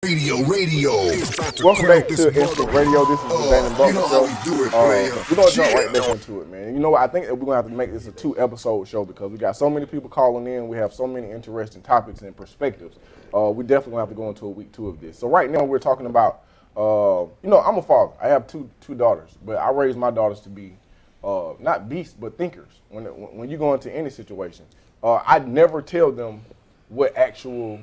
Radio. Welcome back to Instant Radio. This is the Dainhen Butler show. We're going to jump right back into it, man. You know what? I think that we're going to have to make this a 2-episode show because we got so many people calling in. We have so many interesting topics and perspectives. We definitely going to have to go into a week 2 of this. So right now we're talking about, I'm a father. I have two daughters, but I raised my daughters to be not beasts, but thinkers. When you go into any situation, I never tell them what actual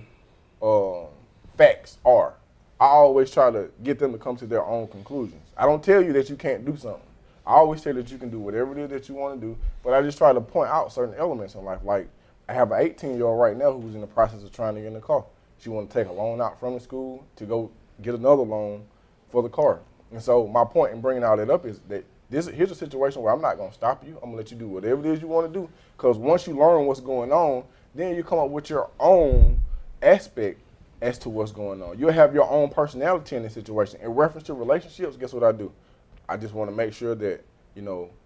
facts are. I always try to get them to come to their own conclusions. I don't tell you that you can't do something. I always tell you that you can do whatever it is that you want to do, but I just try to point out certain elements in life. Like, I have an 18-year-old right now who's in the process of trying to get in a car. She want to take a loan out from the school to go get another loan for the car. And so my point in bringing all that up is that here's a situation where I'm not going to stop you. I'm going to let you do whatever it is you want to do, because once you learn what's going on, then you come up with your own aspect as to what's going on. You'll have your own personality in this situation. In reference to relationships, guess what I do? I just want to make sure that,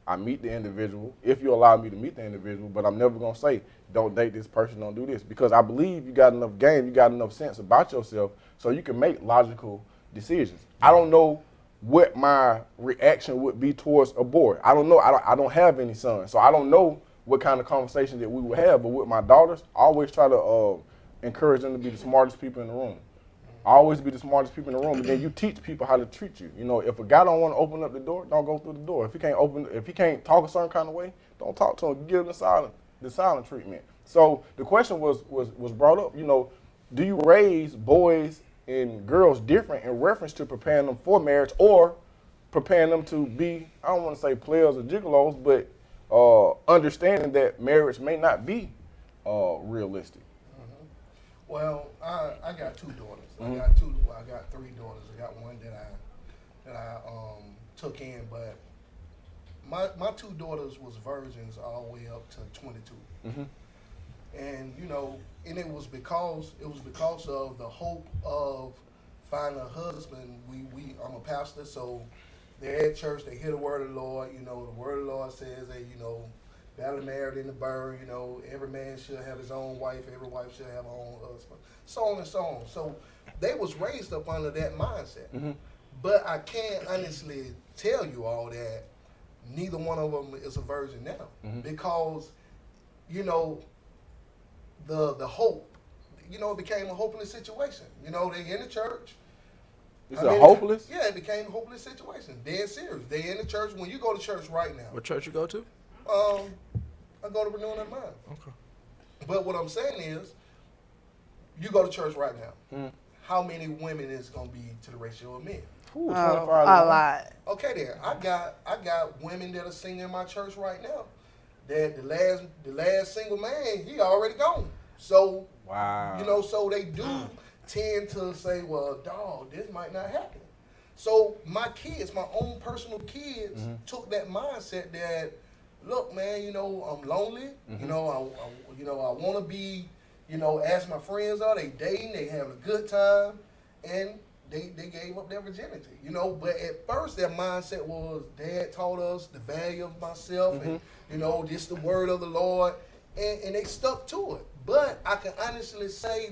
I meet the individual, if you allow me to meet the individual, but I'm never going to say, don't date this person, don't do this, because I believe you got enough game, you got enough sense about yourself so you can make logical decisions. I don't know what my reaction would be towards a boy. I don't know. I don't have any sons, so I don't know what kind of conversation that we would have. But with my daughters, I always try to encourage them to be the smartest people in the room. Always be the smartest people in the room, and then you teach people how to treat you. If a guy don't want to open up the door, don't go through the door. If he can't talk a certain kind of way, don't talk to him. Give him the silent treatment. So the question was brought up. Do you raise boys and girls different in reference to preparing them for marriage or preparing them to be, I don't want to say players or gigolos, but understanding that marriage may not be realistic? Well, I got 2 daughters. Mm-hmm. I got 3 daughters. I got one that I took in, but my 2 daughters was virgins all the way up to 22. Mm-hmm. And and it was because of the hope of finding a husband. I'm a pastor, so they're at church. They hear the word of the Lord. The word of the Lord says that better married than the bird. Every man should have his own wife. Every wife should have her own husband. So on and so on. So they was raised up under that mindset. Mm-hmm. But I can't honestly tell you all that neither one of them is a virgin now, mm-hmm. because the hope, it became a hopeless situation. They in the church. It's hopeless? Yeah, it became a hopeless situation. Dead serious. They in the church. When you go to church right now. What church you go to? I go to Renewing Their Mind. Okay. But what I'm saying is, you go to church right now. Mm. How many women is going to be to the ratio of men? Ooh, a lot. Okay, then I got women that are singing in my church right now. That the last single man, he already gone. So wow. So they do tend to say, well, dog, this might not happen. So my kids, my own personal kids, mm-hmm. took that mindset that, look, man, I'm lonely. Mm-hmm. I want to be, as my friends are, they dating, they having a good time, and they gave up their virginity. But at first their mindset was, Dad taught us the value of myself, mm-hmm. and this the word of the Lord, and they stuck to it. But I can honestly say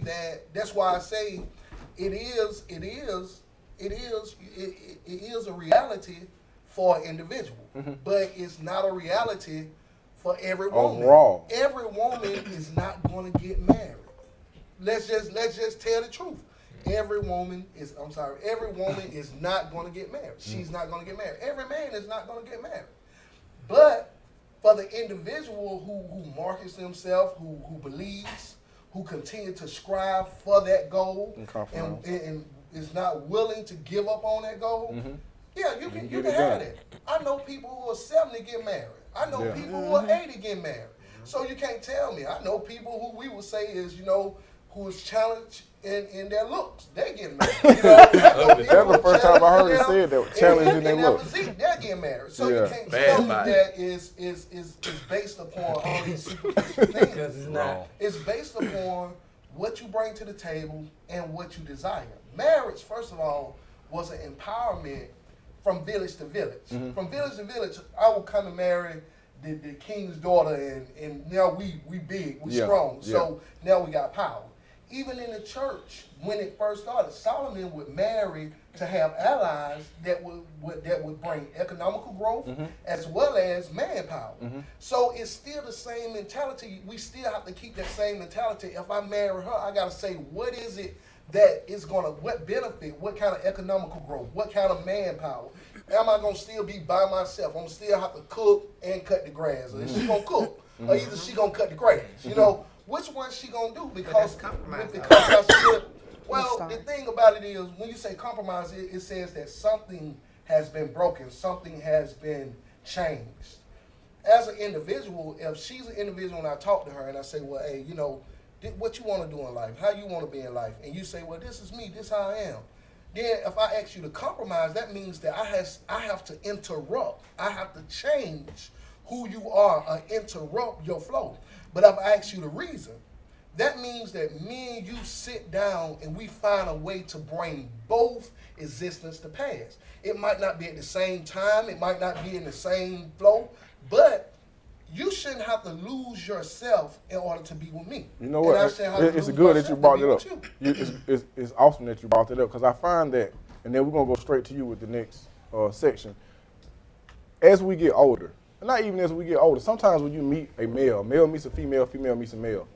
that's why I say it is a reality for an individual, mm-hmm. but it's not a reality for every woman. Overall. Every woman is not going to get married. Let's just tell the truth. Every woman is not going to get married. She's not going to get married. Every man is not going to get married. But for the individual who markets himself, who believes, who continue to strive for that goal, and is not willing to give up on that goal, mm-hmm. yeah, you can have it. I know people who are 70 get married. I know people who are 80 get married. So you can't tell me. I know people who we would say is, who is challenged in their looks. They get married. That's the first time I heard it said that, challenged in their looks. They're getting married. So you can't tell me that is based upon all these superficial things. Because it's not. It's based upon what you bring to the table and what you desire. Marriage, first of all, was an empowerment from village to village. Mm-hmm. From village to village, I would come and marry the king's daughter, and now we big, we strong. So now we got power. even in the church, when it first started, Solomon would marry to have allies that would bring economical growth as well as manpower. So it's still the same mentality. We still have to keep that same mentality. If I marry her, I gotta say, what is it that is gonna, what benefit, what kind of economical growth, what kind of manpower? Am I gonna still be by myself? I'm gonna still have to cook and cut the grass, or is she gonna cook, or either she gonna cut the grass? You know, which one she gonna do? Because I should. Well, the thing about it is, when you say compromise, it says that something has been broken, something has been changed. As an individual, if she's an individual and I talk to her and I say, well, hey, you know, what you want to do in life, how you want to be in life, and you say, well, this is me, this is how I am. Then if I ask you to compromise, that means that I have to interrupt. I have to change who you are or interrupt your flow. But if I ask you the reason, that means that me and you sit down and we find a way to bring both existence to pass. It might not be at the same time, it might not be in the same flow, but you shouldn't have to lose yourself in order to be with me. You know what? It's good that you brought it up. It's awesome that you brought it up, because I find that, and then we're going to go straight to you with the next section. As we get older, not even as we get older, sometimes when you meet a male meets a female, female meets a male.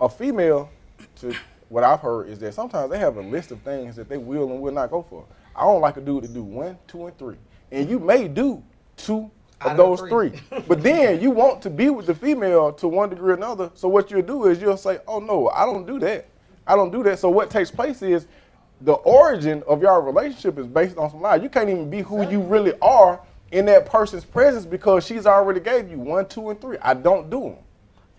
A female, to what I've heard, is that sometimes they have a list of things that they will and will not go for. I don't like a dude to do 1, 2, and 3. And you may do 2 of those 3. But then you want to be with the female to one degree or another. So what you'll do is you'll say, oh no, I don't do that. I don't do that. So what takes place is the origin of your relationship is based on some lies. You can't even be who you really are in that person's presence because she's already gave you 1, 2, and 3. I don't do them.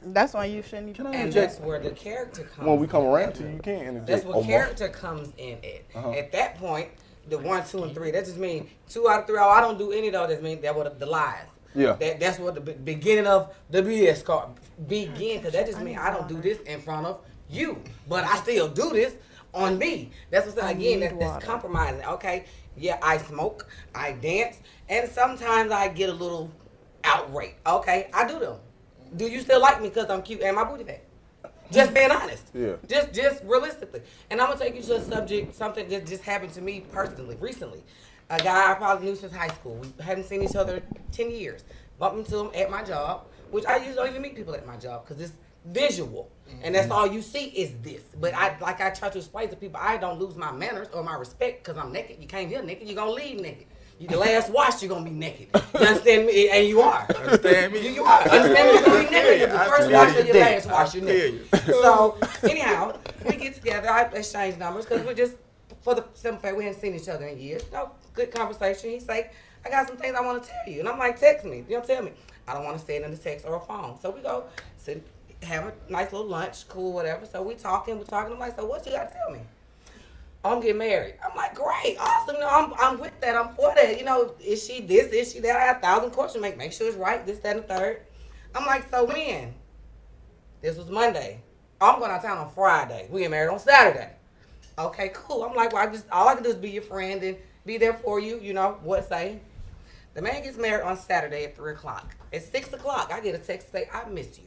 That's why you shouldn't even. And that's where the character comes. When we come around to you, you can't interject. That's where character comes in at. At that point, the 1, 2, and 3. That just means 2 out of 3. Oh, I don't do any of those. That means that what the lies. Yeah. That's what the beginning of the BS card begin. Because that just means I don't do this in front of you, but I still do this on me. That's what's again. That's compromising. Okay. Yeah, I smoke, I dance, and sometimes I get a little outraged. Okay, I do them. Do you still like me because I'm cute and my booty fat? Just being honest. Yeah. Just realistically. And I'm going to take you to a subject, something that just happened to me personally, recently. A guy I probably knew since high school. We hadn't seen each other 10 years. Bumped into him at my job, which I usually don't even meet people at my job because it's visual. And that's all you see is this. But I try to explain to people, I don't lose my manners or my respect because I'm naked. You came here naked, you're going to leave naked. You the last wash, you're going to be naked. You understand me? And you are. Understand me? You are. Understand me? You're going to be naked. The first wash or your last wash, you're naked. So, anyhow, we get together. I exchange numbers because we're just, for the simple fact, we hadn't seen each other in years. No, good conversation. He's like, I got some things I want to tell you. And I'm like, text me. You don't tell me. I don't want to say it in the text or a phone. So we go, sit, have a nice little lunch, cool, whatever. So we're talking. I'm like, so what you got to tell me? I'm getting married. I'm like, great, awesome. No, I'm with that. I'm for that. You know, is she this? Is she that? I have 1,000 questions. Make sure it's right. This, that, and the third. I'm like, so when? This was Monday. I'm going out of town on Friday. We get married on Saturday. Okay, cool. I'm like, well, all I can do is be your friend and be there for you. You know what say? The man gets married on Saturday at 3 o'clock. At 6 o'clock, I get a text say, I miss you.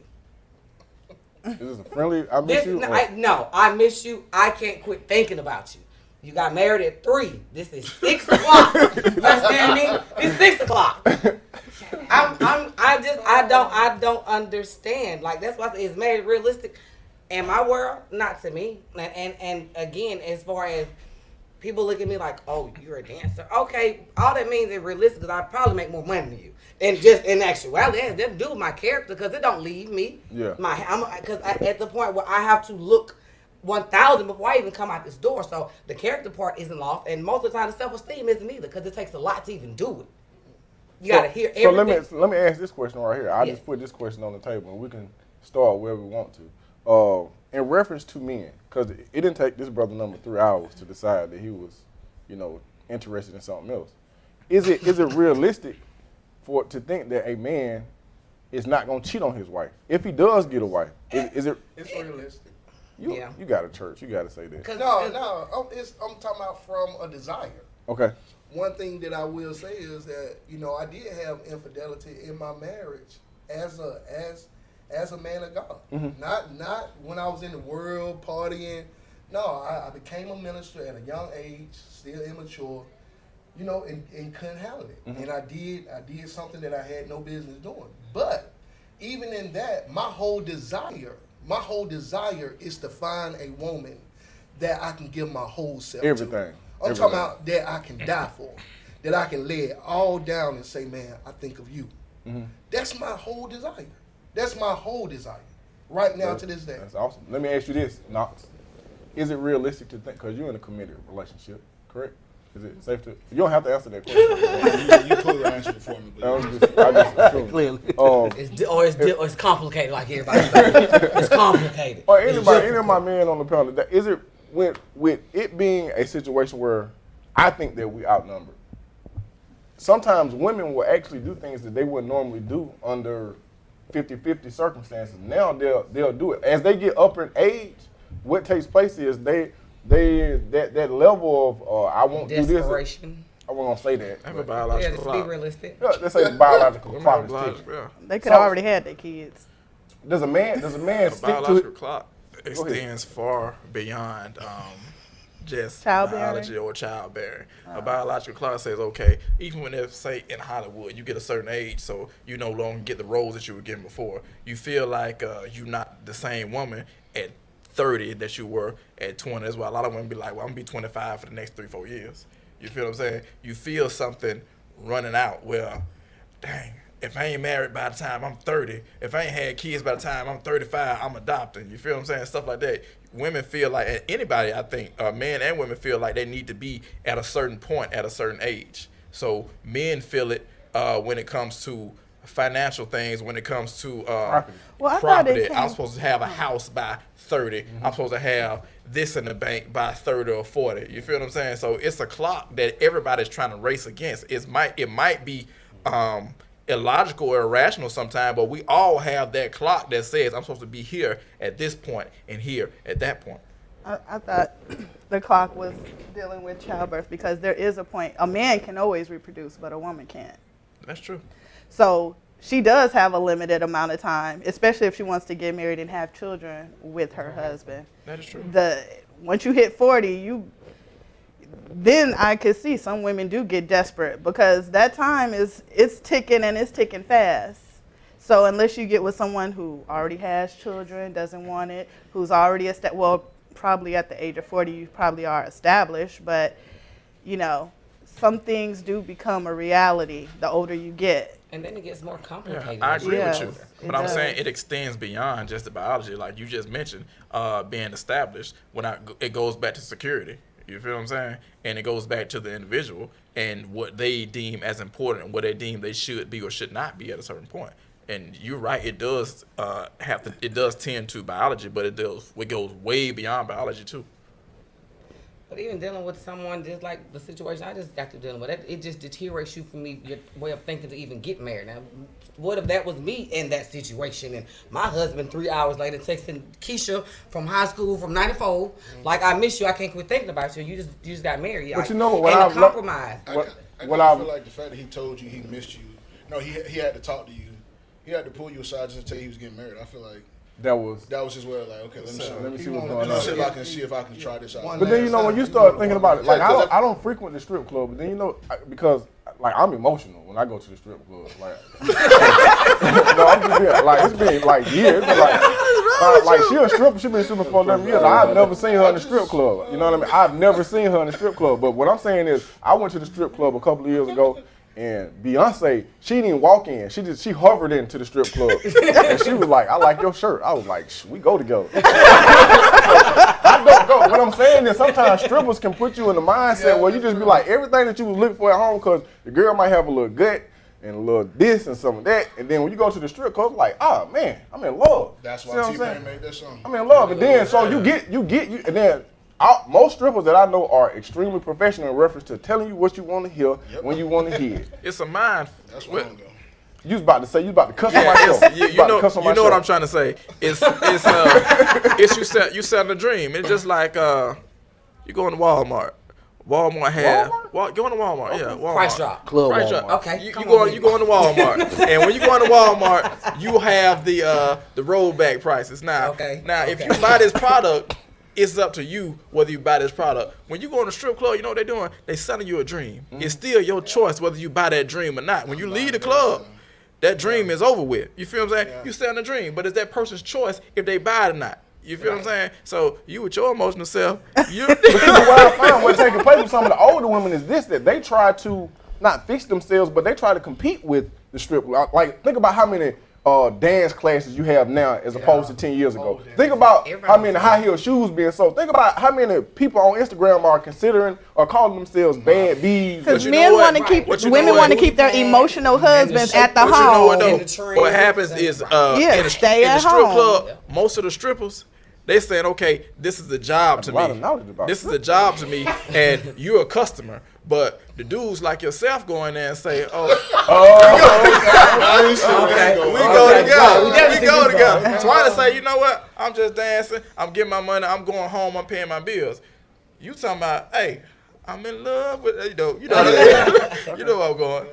Is this a friendly, I miss you? No, I miss you. I can't quit thinking about you. You got married at 3. This is 6 o'clock. You understand me? It's 6 o'clock. I don't understand. Like, that's why I say, is marriage realistic? In my world, not to me. And again, as far as people look at me like, oh, you're a dancer. Okay, all that means is realistic because I probably make more money than you. And just in actuality, it doesn't do with my character because it don't leave me. Yeah. Because at the point where I have to look 1,000 before I even come out this door. So the character part isn't lost. And most of the time, the self-esteem isn't either because it takes a lot to even do it. You got to hear everything. So let me ask this question right here. I just put this question on the table and we can start wherever we want to. In reference to men, because it didn't take this brother number 3 hours to decide that he was, interested in something else. Is it realistic to think that a man is not going to cheat on his wife if he does get a wife? Is it? It's realistic. You got a church. You got to say that. No. I'm talking about from a desire. Okay. One thing that I will say is that I did have infidelity in my marriage as a man of God. Mm-hmm. Not when I was in the world partying, No, I became a minister at a young age, still immature, you know, and couldn't handle it. And I did something that I had no business doing. But even in that, my whole desire is to find a woman that I can give my whole self Everything. to. I'm talking about that I can die for, that I can lay it all down and say, man, I think of you. That's my whole desire. That's my whole desire right now to this day. That's awesome. Let me ask you this, Knox. Is it realistic to think, because you're in a committed relationship, correct? Is it safe to, you don't have to answer that question. you could answer it for me. But Clearly. It's complicated, like everybody says. It's complicated. Or anybody, any of my men on the panel, is it, with it being a situation where I think that we outnumbered, sometimes women will actually do things that they wouldn't normally do under 50-50 circumstances. Now they'll do it. As they get up in age, what takes place is that level of I won't do this. Desperation. I wasn't gonna say that. Have a biological Let's be clock. realistic. Yeah, let's say biological clock is ticking. Yeah. They could already had their kids. Does a man A stick to biological it? clock extends far beyond just Childbearing? biology or childbearing. A biological clock says, okay, even when if say in Hollywood you get a certain age, so you no longer get the roles that you were getting before, you feel like you're not the same woman at 30 that you were at 20. That's why a lot of women be like, well, I'm gonna be 25 for the next 3-4 years. You feel what I'm saying? You feel something running out. Well, dang, if I ain't married by the time I'm 30, if I ain't had kids by the time I'm 35, I'm adopting. You feel what I'm saying? Stuff like that. Women feel like, and anybody, I think, men and women feel like they need to be at a certain point at a certain age. So men feel it when it comes to financial things, when it comes to property. I'm supposed to have a house by 30. I'm supposed to have this in the bank by 30 or 40. You feel what I'm saying? So it's a clock that everybody's trying to race against. It might be illogical or irrational sometimes, but we all have that clock that says I'm supposed to be here at this point and here at that point. I thought the clock was dealing with childbirth because there is a point. A man can always reproduce, but a woman can't. That's true. So she does have a limited amount of time, especially if she wants to get married and have children with her husband. That is true. Once you hit 40, then I could see some women do get desperate because that time it's ticking and it's ticking fast. So unless you get with someone who already has children, doesn't want it, who's already probably at the age of 40, you probably are established, but some things do become a reality the older you get. And then it gets more complicated. Yeah, I agree with you. It But I'm does. saying it extends beyond just the biology. Like you just mentioned, being established, it goes back to security. You feel what I'm saying? And it goes back to the individual and what they deem as important, what they deem they should be or should not be at a certain point. And you're right, it does it does tend to biology, but it goes way beyond biology too. But even dealing with someone just like the situation I just got to dealing with, it just deteriorates you from your way of thinking to even get married. Now, what if that was me in that situation and my husband 3 hours later texting Keisha from high school from 94, like, I miss you, I can't quit thinking about you. You just got married. But like, what I've compromise. I feel like the fact that he told you he missed you. No, he had to talk to you. He had to pull you aside just to tell you he was getting married. I feel like that was his way of like, okay, let me see what's going let me on. see if I can try this out. But then when you start thinking about it, like I don't frequent the strip club, but then because like I'm emotional when I go to the strip club. Like no, I'm just being, like it's been like years. Like she a stripper, she been stripping for 11 years. I've never seen her in the strip club. You know what I mean? I've never seen her in the strip club. But what I'm saying is, I went to the strip club a couple of years ago. And Beyonce, she didn't even walk in. She hovered into the strip club. And she was like, I like your shirt. I was like, we go together. I don't go. What I'm saying is sometimes strippers can put you in the mindset where you just be like, everything that you was looking for at home, because the girl might have a little gut and a little this and some of that. And then when you go to the strip club, it's like, oh man, I'm in love. That's why T-Pain made that song. I'm in love. And then so you get, and then most strippers that I know are extremely professional in reference to telling you what you want to hear when you want to hear it. It's a mind. That's where I'm going. You was about to cuss on myself. You know what I'm trying to say. It's you selling a dream. It's just like you go into Walmart. Go into Walmart. Yeah, Walmart. Price drop. Club Price Walmart. drop. Okay. You go into Walmart, and when you go into Walmart, you have the rollback prices. Now, if you buy this product it's up to you whether you buy this product. When you go in a strip club, you know what they're doing? They selling you a dream. It's still your choice whether you buy that dream or not. When you leave the club, that dream is over with. You feel what I'm saying? You selling a dream, but it's that person's choice if they buy it or not. You feel what I'm saying? So you with your emotional self, you. But what I found what's taking place with some of the older women is this, that they try to not fix themselves, but they try to compete with the strip. Like, think about how many dance classes you have now as opposed to 10 years ago. Think about how many high heel shoes being sold. Think about how many people on Instagram are considering or calling themselves bad bees. Because men want to keep, women want to keep their emotional husbands at the home. What happens is in the strip club, most of the strippers, they saying, okay, this is a job to me. This is a job to me, and you're a customer. But the dudes like yourself go in there and say, we go together. Twanesia say, you know what? I'm just dancing. I'm getting my money. I'm going home. I'm paying my bills. You talking about, hey, I'm in love with, you know where I'm going.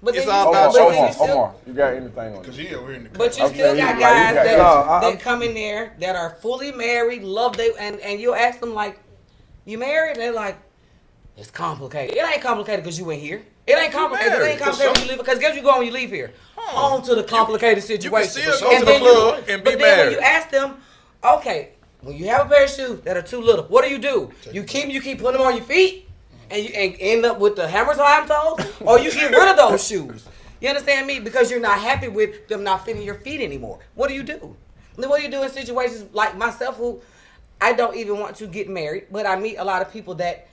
But it's all about choices. Omar, you got anything on it? But you still got guys that come in there that are fully married, love they, and you ask them like, you married? They're like, it's complicated. It ain't complicated because you ain't here. It ain't complicated. It ain't complicated when you leave. Because guess you go when you leave here. Home to the complicated situation. You can still go to the club and be married. But then when you ask them, okay, when you have a pair of shoes that are too little, what do? You keep putting them on your feet? And you end up with the hammer time toes, or you get rid of those shoes. You understand me? Because you're not happy with them not fitting your feet anymore. What do you do? What do you do in situations like myself, who I don't even want to get married, but I meet a lot of people that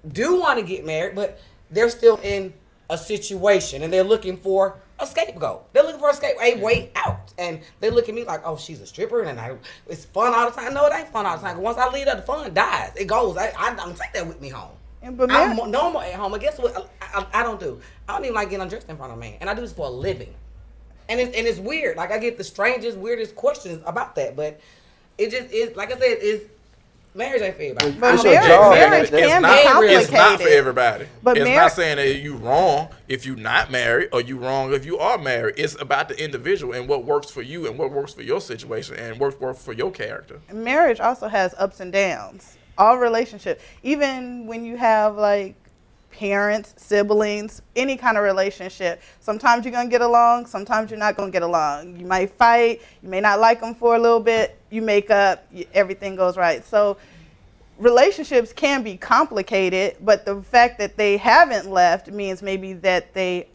do want to get married, but they're still in a situation and they're looking for a scapegoat. They're looking for a way out, and they look at me like, oh, she's a stripper, and it's fun all the time. No, it ain't fun all the time. Once I leave, the fun dies. It goes. I don't take that with me home. I'm normal at home. And guess what? I don't do. I don't even like getting undressed in front of a man, and I do this for a living. And it's weird. Like I get the strangest, weirdest questions about that, but it just is. Like I said, marriage ain't for everybody. But marriage can be complicated. It's not for everybody. But it's not saying that you wrong if you're not married or you wrong if you are married. It's about the individual and what works for you and what works for your situation and what works for your character. Marriage also has ups and downs. All relationships, even when you have like parents, siblings, any kind of relationship, sometimes you're going to get along, sometimes you're not going to get along. You might fight, you may not like them for a little bit, you make up, everything goes right. So relationships can be complicated, but the fact that they haven't left means maybe that they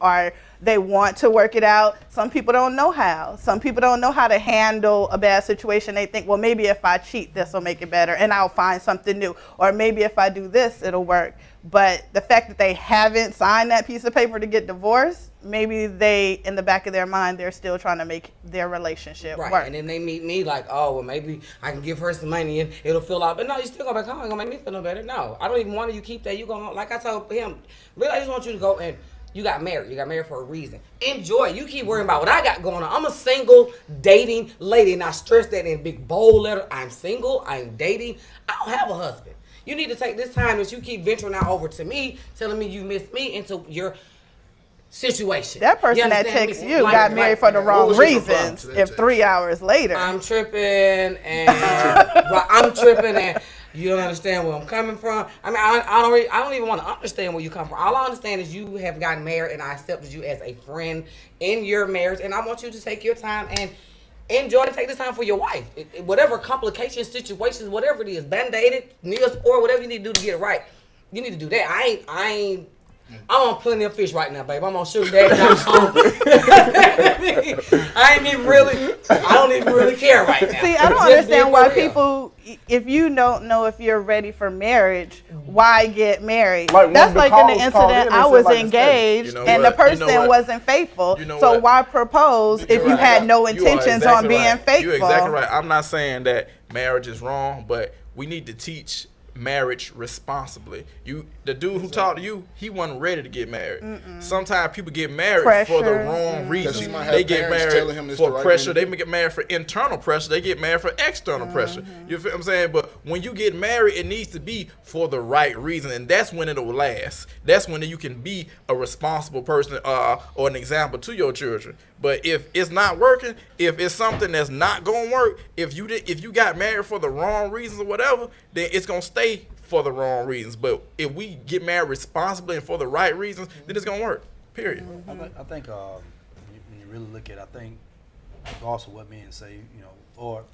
want to work it out. Some people don't know how. Some people don't know how to handle a bad situation. They think, well, maybe if I cheat, this will make it better and I'll find something new. Or maybe if I do this, it'll work. But the fact that they haven't signed that piece of paper to get divorced, maybe they, in the back of their mind, they're still trying to make their relationship work. And then they meet me like, oh, well, maybe I can give her some money and it'll fill out. But no, you still go back home. Ain't gonna make me feel no better. No, I don't even want you to keep that. You go home. Like I told him, really, I just want you to go and you got married. You got married for a reason. Enjoy it. You keep worrying about what I got going on. I'm a single, dating lady, and I stress that in big bold letter. I'm single. I'm dating. I don't have a husband. You need to take this time that you keep venturing out over to me, telling me you miss me, into your situation. That person that texts you got married for the wrong reasons. If 3 hours later, I'm tripping and you don't understand where I'm coming from. I mean, I don't even want to understand where you come from. All I understand is you have gotten married, and I accepted you as a friend in your marriage, and I want you to take your time and enjoy and take this time for your wife. Whatever complications, situations, whatever it is, band-aid it, Neosport, whatever you need to do to get it right, you need to do that. I'm on plenty of fish right now, babe. I'm on sugar daddy. I don't even really care right now. See, I don't understand why people, if you don't know if you're ready for marriage, why get married? That's like in the incident, I was engaged and the person wasn't faithful. So why propose if you had no intentions on being faithful? You're exactly right. I'm not saying that marriage is wrong, but we need to teach marriage responsibly. The dude who talked to you, he wasn't ready to get married. Sometimes people get married for the wrong reasons. They get married for pressure. They get married for internal pressure. They get married for external pressure. You feel what I'm saying? But when you get married, it needs to be for the right reason, and that's when it'll last. That's when you can be a responsible person or an example to your children. But if it's not working, if it's something that's not gonna work, if you got married for the wrong reasons or whatever, then it's gonna stay for the wrong reasons. But if we get married responsibly and for the right reasons, then it's gonna work. Period. I think when you really look at it, I think regardless of what men say, or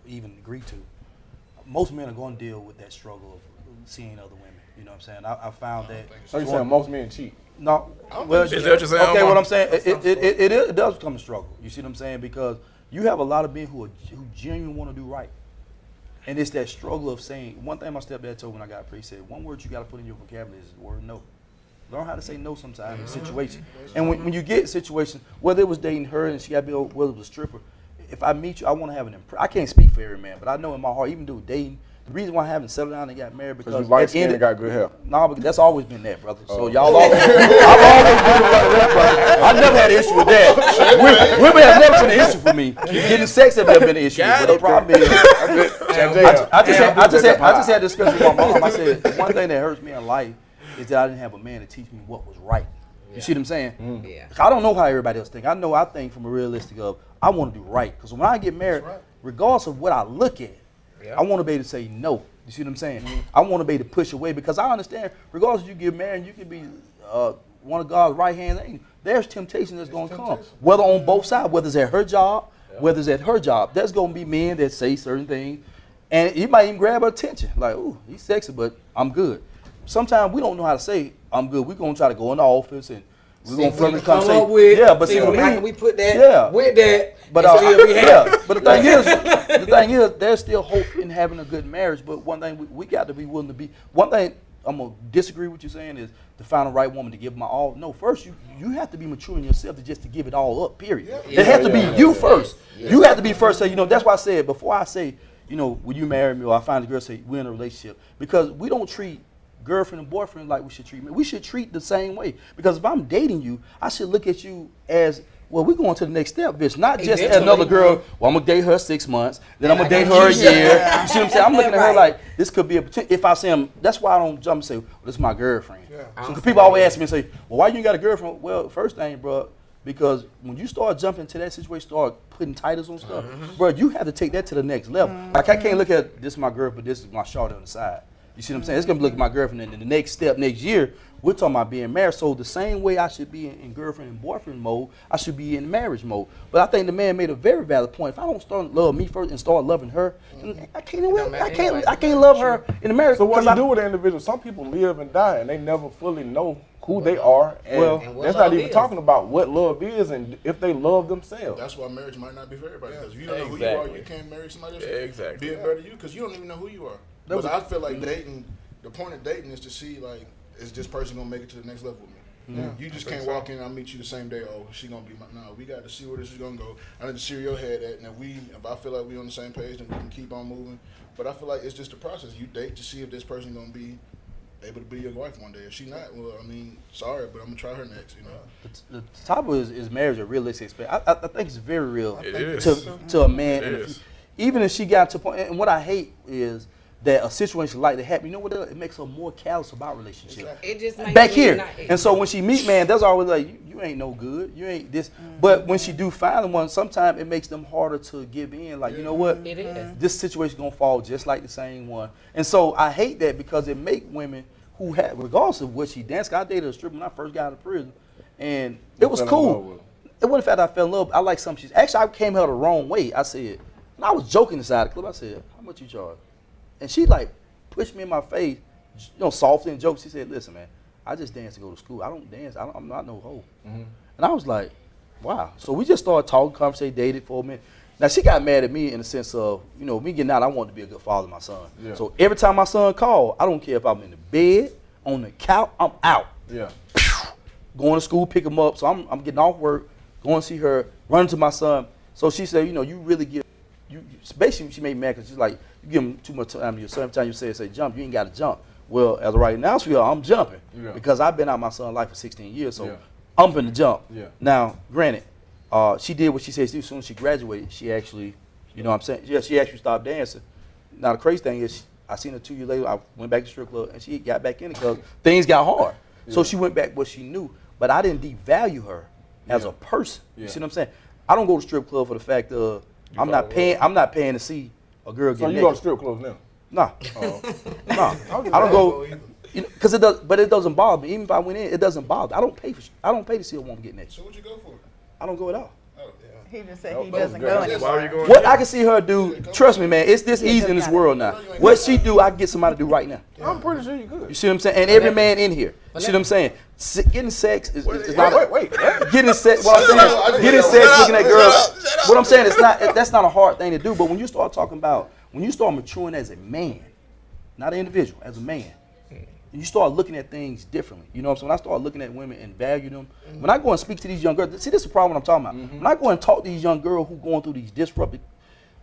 even agree to, most men are going to deal with that struggle of seeing other women. You know what I'm saying? I found that. So you're saying most men cheat? No. Well, is that what you're saying, okay, Omar? what I'm saying, it does become a struggle. You see what I'm saying? Because you have a lot of men who genuinely want to do right. And it's that struggle of saying, one thing my stepdad told me when I got pregnant, he said, one word you got to put in your vocabulary is the word no. Learn how to say no sometimes in situations. And when you get situations, whether it was dating her and she got to be, whether it was a stripper, if I meet you, I want to have an impression. I can't speak for every man, but I know in my heart, even though dating, the reason why I haven't settled down and got married because you light skin and got good hair. No, because that's always been that, brother. So y'all always, I've always been that, brother. I've never had an issue with that. Women have never been an issue for me. Getting sex has never been an issue. But the problem is, I just had a discussion with my mom. I said, one thing that hurts me in life is that I didn't have a man to teach me what was right. You see what I'm saying? Yeah. I don't know how everybody else think. I think from a realistic of, I want to do right. Because when I get married, regardless of what I look at, I want to be able to say no. You see what I'm saying? I want to be able to push away because I understand, regardless if you get married, you can be one of God's right hand. There's temptation that's going to come, whether on both sides, whether it's at her job, whether it's at her job. There's going to be men that say certain things, and you might even grab her attention, like, "Ooh, he's sexy, but I'm good." Sometimes we don't know how to say I'm good. We're going to try to go in the office and we're going to flirt and come say, yeah, but see, for me, how can we put that with that? But but the thing is, there's still hope in having a good marriage. But one thing we got to be willing to be. One thing I'm gonna disagree with you saying is to find the right woman to give my all. No, first you have to be mature in yourself to just to give it all up. Period. It has to be you first. You have to be first. So that's why I said before I say will you marry me or I find a girl say we're in a relationship, because we don't treat girlfriend and boyfriend like we should treat men. We should treat the same way, because if I'm dating you, I should look at you as, well, we're going to the next step, bitch. Not just another girl. Well, I'm gonna date her 6 months, then I'm gonna date her a year. You see what I'm saying? I'm looking at her like this could be a potential. If I say that's why I don't jump and say, well, this is my girlfriend. So people always ask me and say, well, why you ain't got a girlfriend? Well, first thing, bro, because when you start jumping into that situation, start putting titles on stuff, bro, you have to take that to the next level. Like I can't look at this is my girl, but this is my shorty on the side. You see what I'm saying? It's gonna be looking at my girlfriend, and then the next step, next year, we're talking about being married. So the same way I should be in girlfriend and boyfriend mode, I should be in marriage mode. But I think the man made a very valid point. If I don't start love me first and start loving her, I can't love her in the marriage. So what do you do with the individual? Some people live and die, and they never fully know who they are. And that's not even talking about what love is and if they love themselves. That's why marriage might not be for everybody. Because if you don't know who you are, you can't marry somebody else. Being better than you, because you don't even know who you are. But I feel like dating, the point of dating is to see, like, is this person gonna make it to the next level with me? Yeah. You just can't walk in and I'll meet you the same day. Oh, she gonna be my. No, we got to see where this is gonna go. I need to see where your head at. And if I feel like we on the same page, then we can keep on moving. But I feel like it's just a process. You date to see if this person gonna be able to be your wife one day. If she not, well, I mean, sorry, but I'm gonna try her next. The topic is marriage a realistic experience. I think it's very real to a man. And even if she got to a point, and what I hate is that a situation like that happen, you know what? It makes her more callous about relationships. It just makes back here. And so when she meet man, that's always like, you ain't no good. You ain't this. But when she do find one, sometimes it makes them harder to give in. Like, you know what? It is. This situation gonna fall just like the same one. And so I hate that, because it make women who have, regardless of what she danced, I dated a stripper when I first got out of prison, and it was cool. It wasn't the fact that I fell in love. I like something she's actually, I came her the wrong way. I said, and I was joking inside the club. I said, how much you charge? And she like pushed me in my face, softly and joked. She said, listen, man, I just dance to go to school. I don't dance. I'm not no hoe. And I was like, wow. So we just started talking, conversating, dated for a minute. Now, she got mad at me in the sense of, me getting out, I wanted to be a good father to my son. Yeah. So every time my son called, I don't care if I'm in the bed, on the couch, I'm out. Yeah. Going to school, pick him up. So I'm getting off work, going to see her, running to my son. So she said, you really give basically she made me mad because she's like, you give them too much time to yourself. Every time you say jump, you ain't got to jump. Well, as of right now, sweetheart, I'm jumping because I've been out my son's life for 16 years, so I'm finna jump. Yeah. Now, granted, she did what she said she did. As soon as she graduated, she actually, you know what I'm saying? Yeah, she actually stopped dancing. Now, the crazy thing is, I seen her 2 years later. I went back to strip club, and she got back in it because things got hard. So she went back what she knew, but I didn't devalue her as a person. You see what I'm saying? I don't go to strip club for the fact of I'm not paying to see a girl get naked. So you go to strip clubs now? Nah. Nah. I don't go because it does, but it doesn't bother me. Even if I went in, it doesn't bother me. I don't pay to see a woman get naked. So what you go for? I don't go at all. He just said he doesn't go anymore. Why are you going? What I can see her do, trust me, man, it's this easy in this world now. What she do, I can get somebody to do right now. I'm pretty sure you could. You see what I'm saying? And every man in here. You see what I'm saying? Getting sex is not. Wait. Getting sex. What I'm saying? Getting sex, looking at girls. What I'm saying is that's not a hard thing to do. But when you start talking about, when you start maturing as a man, not an individual, as a man, and you start looking at things differently. You know what I'm saying? When I start looking at women and value them, when I go and speak to these young girls, see, this is the problem I'm talking about. When I go and talk to these young girls who going through these disrupted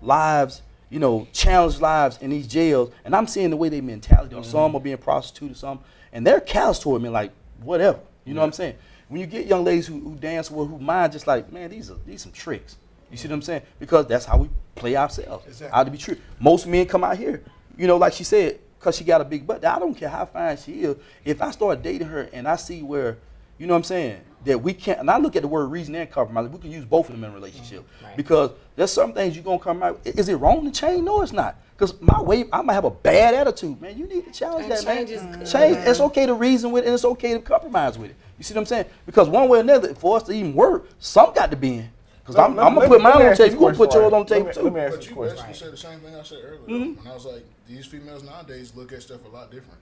lives, you know, challenged lives in these jails, and I'm seeing the way they mentality, some are being prostituted, some, and they're callous toward me, like, whatever. You know what I'm saying? When you get young ladies who dance with, who mind just like, man, these some tricks. You see what I'm saying? Because that's how we play ourselves. Exactly. How to be true. Most men come out here, you know, like she said, because she got a big butt. I don't care how fine she is. If I start dating her and I see where, you know what I'm saying, that we can't, and I look at the word reason and compromise, we can use both of them in a relationship. Right. Because there's some things you're going to come out, is it wrong to change? No, it's not. Because my way, I might have a bad attitude. Man, you need to challenge that, man. Change. It's okay to reason with it, and it's okay to compromise with it. You see what I'm saying? Because one way or another, for us to even work, some got to be in. Because I'm going to put mine on the table. You're going to put yours on the table, too. But you basically said the same thing I said earlier. When I was like, these females nowadays look at stuff a lot different.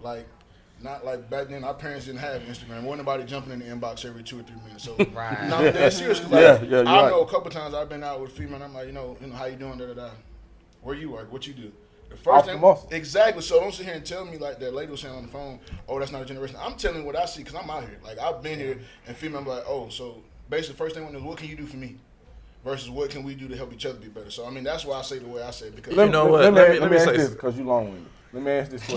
Like, not like back then, our parents didn't have Instagram. Wasn't nobody jumping in the inbox every 2 or 3 minutes. So, now I'm dead serious. Like, I know a couple times I've been out with a female, and I'm like, you know, how you doing, da-da-da. Where you work, what you do. The first thing, exactly. So don't sit here and tell me like that lady was saying on the phone, oh, that's not a generation. I'm telling you what I see because I'm out here. Like, I've been here, and female, I'm like, oh, so basically the first thing is, what can you do for me? Versus what can we do to help each other be better. So I mean that's why I say the way I say because you know what? Let me ask this because you long-winded. Let me ask this question.